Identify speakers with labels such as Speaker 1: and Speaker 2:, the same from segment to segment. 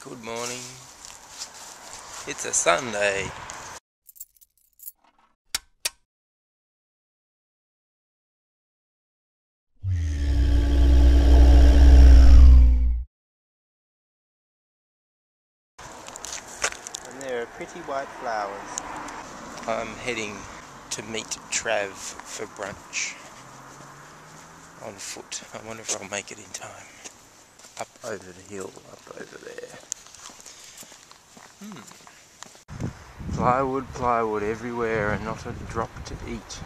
Speaker 1: Good morning. It's a Sunday. And there are pretty white flowers. I'm heading to meet Trav for brunch on foot. I wonder if I'll make it in time. Up over the hill, up over there. Plywood, plywood everywhere and not a drop to eat.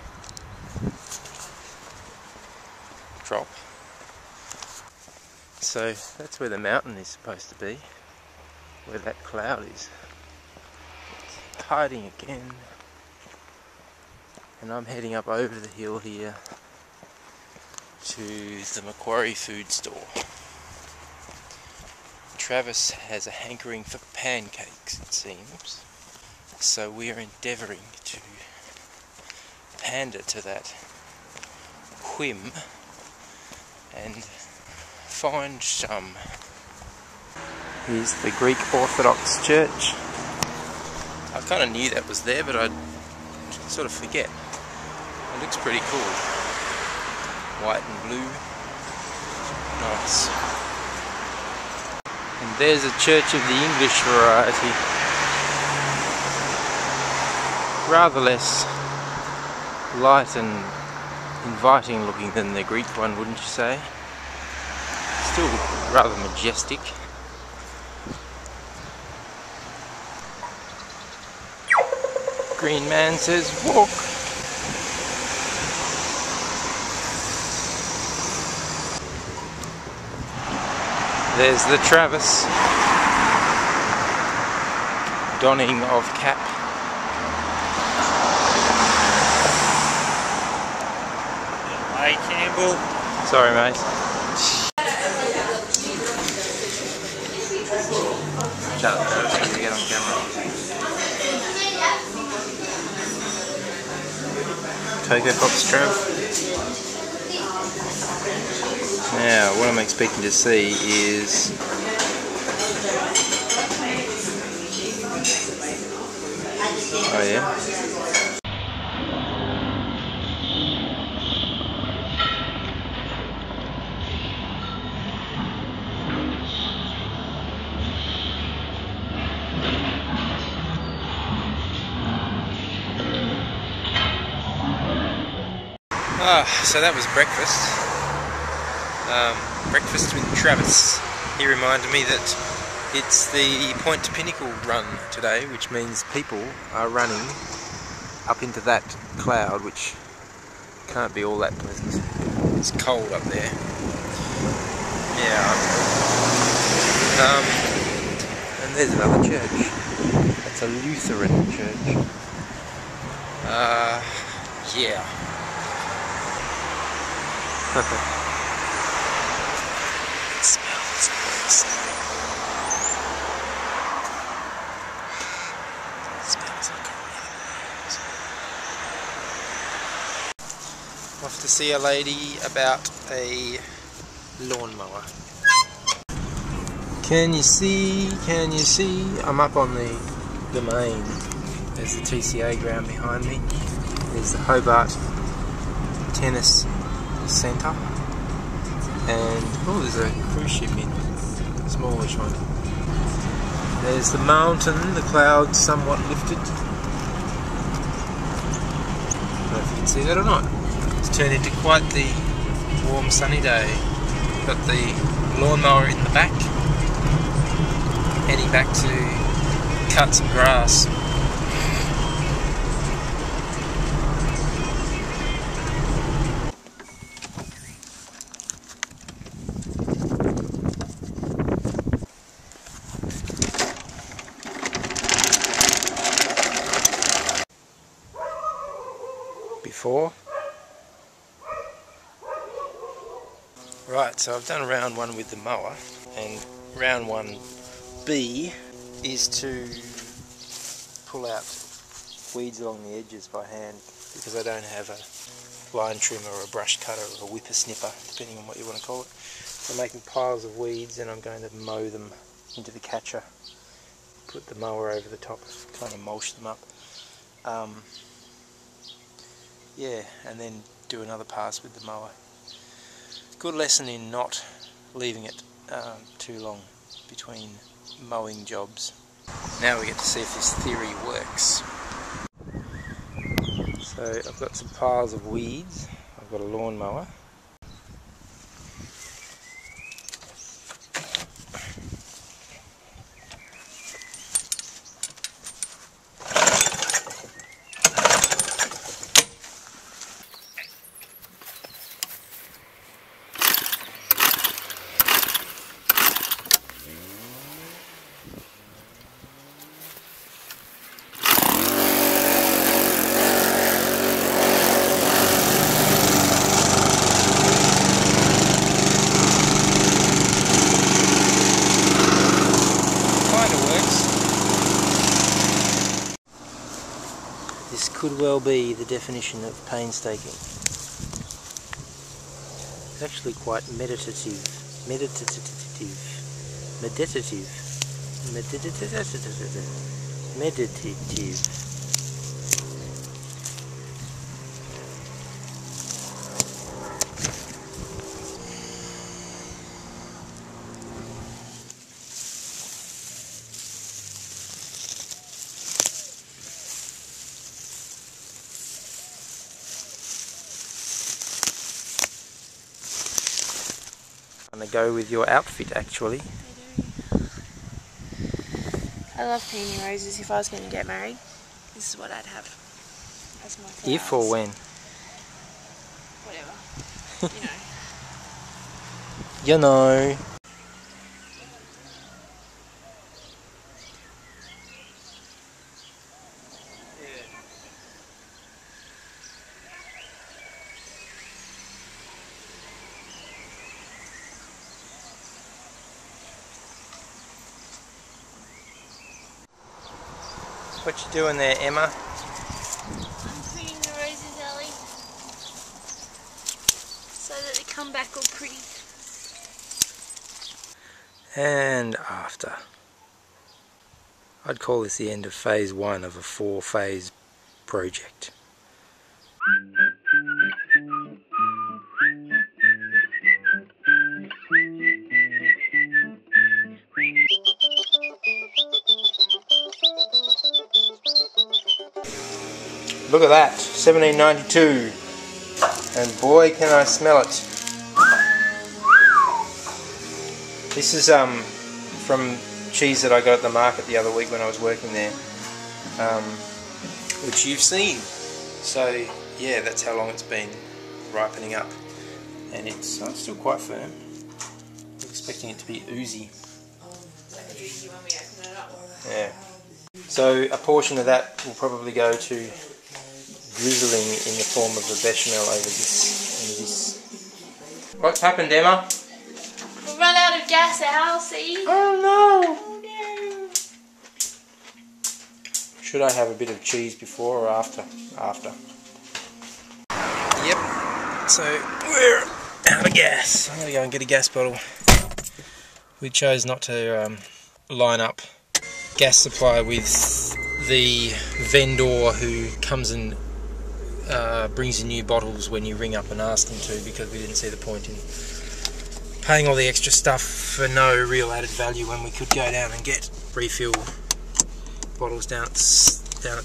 Speaker 1: Drop. So that's where the mountain is supposed to be, where that cloud is. It's hiding again. And I'm heading up over the hill here to the Macquarie food store. Travis has a hankering for pancakes, it seems, so we are endeavouring to pander to that whim and find some. Here's the Greek Orthodox Church. I kind of knew that was there, but I sort of forget. It looks pretty cool. White and blue. Nice. And there's a church of the English variety. Rather less light and inviting looking than the Greek one, wouldn't you say? Still rather majestic. Green man says walk. There's the Travis, donning of cap.
Speaker 2: Hey Campbell.
Speaker 1: Sorry mate. Shut up, Travis, I'm gonna get on camera. Cocoa Pops, Trav. Now, what I'm expecting to see is oh yeah. So that was breakfast. Breakfast with Travis. He reminded me that it's the Point to Pinnacle run today, which means people are running up into that cloud, which can't be all that pleasant. It's cold up there. Yeah. And there's another church. That's a Lutheran church. Yeah. It smells nice. It smells like a rose. Off to see a lady about a lawnmower. Can you see? Can you see? I'm up on the main. There's the TCA ground behind me. There's the Hobart Tennis Centre, and oh, there's a cruise ship in, a smallish one. There's the mountain, the clouds somewhat lifted. I don't know if you can see that or not. It's turned into quite the warm sunny day. Got the lawnmower in the back, heading back to cut some grass. Before. Right, so I've done round one with the mower, and round 1B is to pull out weeds along the edges by hand, because I don't have a line trimmer or a brush cutter or a whippersnipper, depending on what you want to call it. So I'm making piles of weeds and I'm going to mow them into the catcher, put the mower over the top, kind of mulch them up. Yeah, and then do another pass with the mower. Good lesson in not leaving it too long between mowing jobs. Now we get to see if this theory works. So I've got some piles of weeds, I've got a lawnmower. This could well be the definition of painstaking. It's actually quite meditative. Meditative. Gonna go with your outfit actually.
Speaker 3: I love painting roses. If I was going to get married, this is what I'd have as my flowers.
Speaker 1: If or when?
Speaker 3: Whatever.
Speaker 1: You know. What you doing there, Emma?
Speaker 3: I'm pruning the roses, Ellie, so that they come back all pretty.
Speaker 1: And after. I'd call this the end of phase 1 of a 4-phase project. Look at that, 1792, and boy can I smell it. This is from cheese that I got at the market the other week when I was working there, which you've seen. So yeah, that's how long it's been ripening up, and it's still quite firm. I'm expecting it to be oozy.
Speaker 3: Like oozy when we open it up.
Speaker 1: Yeah. So a portion of that will probably go to drizzling in the form of a bechamel over this. What's happened, Emma?
Speaker 3: We've run out of gas, Al, see?
Speaker 1: Oh no!
Speaker 3: Oh no!
Speaker 1: Should I have a bit of cheese before or after? After. Yep. So we're out of gas. I'm gonna go and get a gas bottle. We chose not to line up gas supply with the vendor who comes and brings in new bottles when you ring up and ask them to, because we didn't see the point in paying all the extra stuff for no real added value when we could go down and get refill bottles down at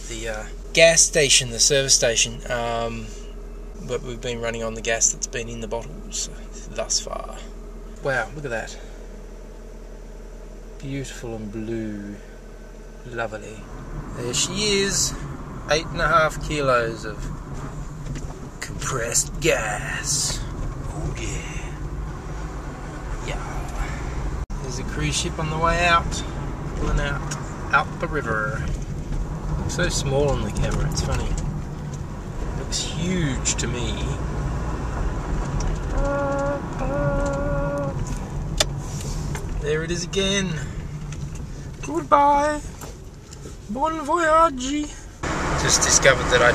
Speaker 1: the gas station, the service station. But we've been running on the gas that's been in the bottles thus far. Wow, look at that. Beautiful and blue. Lovely. There she is. 8.5 kilos of compressed gas. Oh yeah. Yeah. There's a cruise ship on the way out. Pulling out the river. Looks so small on the camera, it's funny. Looks huge to me. There it is again. Goodbye. Bon voyage. Just discovered that I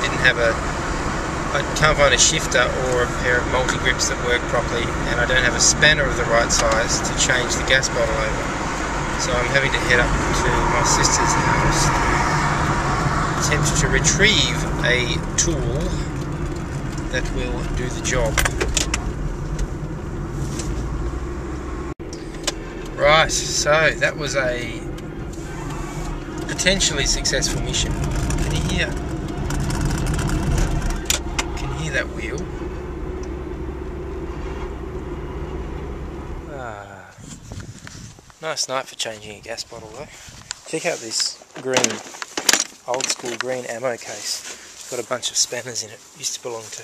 Speaker 1: can't find a shifter or a pair of multi-grips that work properly, and I don't have a spanner of the right size to change the gas bottle over. So I'm having to head up to my sister's house to attempt to retrieve a tool that will do the job. Right, so that was a potentially successful mission. Can you hear that wheel? Nice night for changing a gas bottle though. Check out this green, old school green ammo case. It's got a bunch of spanners in it. Used to belong to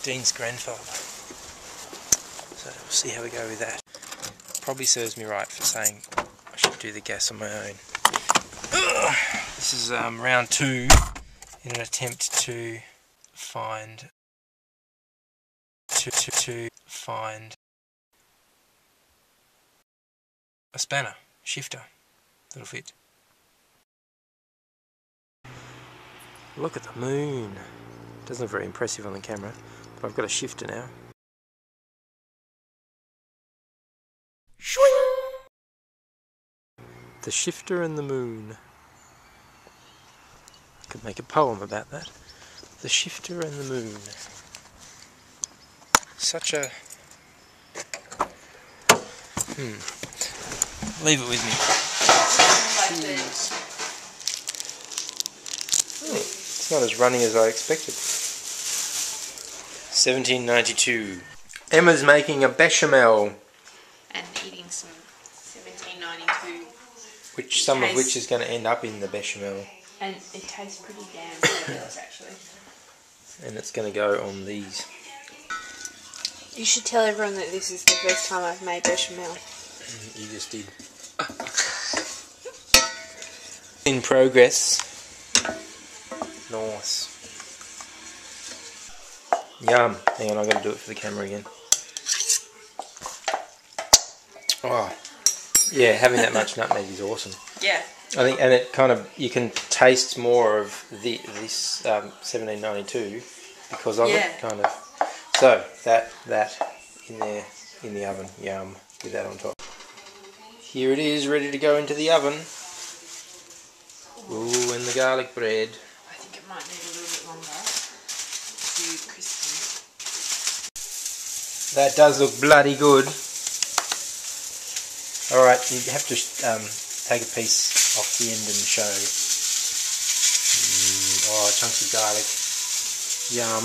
Speaker 1: Dean's grandfather. So we'll see how we go with that. Probably serves me right for saying I should do the gas on my own. This is round 2 in an attempt to find a spanner, shifter, that'll fit. Look at the moon. Doesn't look very impressive on the camera, but I've got a shifter now. The shifter and the moon. I could make a poem about that. The shifter and the moon. Such a... Leave it with me. Oh, it's not as runny as I expected. 1792. Emma's making a bechamel.
Speaker 3: And eating some 1792.
Speaker 1: Some of which is going to end up in the bechamel.
Speaker 3: And it tastes pretty damn fabulous actually.
Speaker 1: And it's going to go on these.
Speaker 3: You should tell everyone that this is the first time I've made bechamel.
Speaker 1: You just did. In progress. Nice. Yum. Hang on, I've got to do it for the camera again. Oh, yeah, having that much nutmeg is awesome.
Speaker 3: Yeah.
Speaker 1: I think, and it kind of, you can taste more of this 1792 because of it, kind of. So that in there in the oven, yum, with that on top. Here it is, ready to go into the oven. Ooh, and the garlic bread.
Speaker 3: I think it might need a little bit longer to crispen.
Speaker 1: That does look bloody good. Alright, you have to take a piece off the end and show. Oh, chunks of garlic. Yum.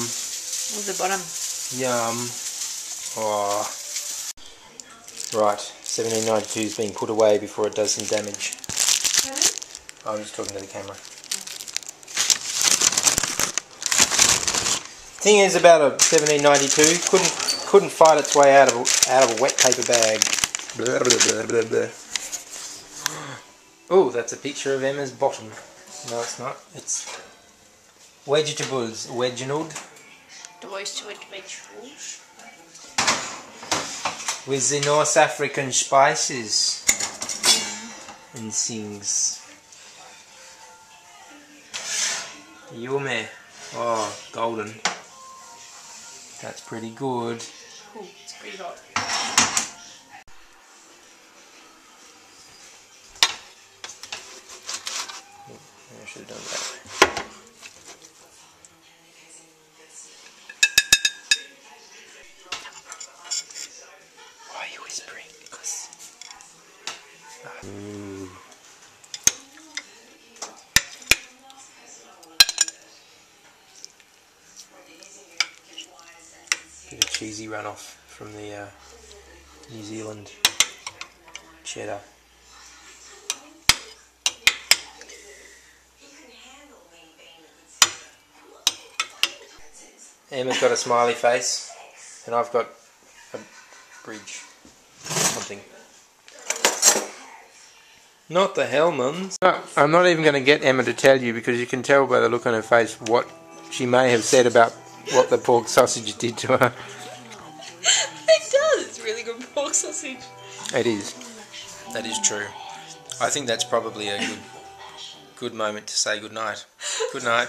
Speaker 3: Or the bottom.
Speaker 1: Yum. Oh. Right, 1792 is being put away before it does some damage. I'm just talking to the camera. Thing is about a 1792, couldn't fight its way out of a wet paper bag. Blah, blah, blah, blah, blah. Oh, that's a picture of Emma's bottom. No, it's not. It's vegetables. Veginald.
Speaker 3: Vegetables.
Speaker 1: With the North African spices and things. Yummy. Oh, golden. That's pretty good.
Speaker 3: Ooh, it's pretty hot.
Speaker 1: I should have done that. Why are you whispering? Because... Ooh. Bit of cheesy runoff from the New Zealand cheddar. Emma's got a smiley face, and I've got a bridge. Something. Not the hell, mums. No, I'm not even going to get Emma to tell you because you can tell by the look on her face what she may have said about what the pork sausage did to her.
Speaker 3: It does. It's really good pork sausage.
Speaker 1: It is. That is true. I think that's probably a good moment to say good night. Good night.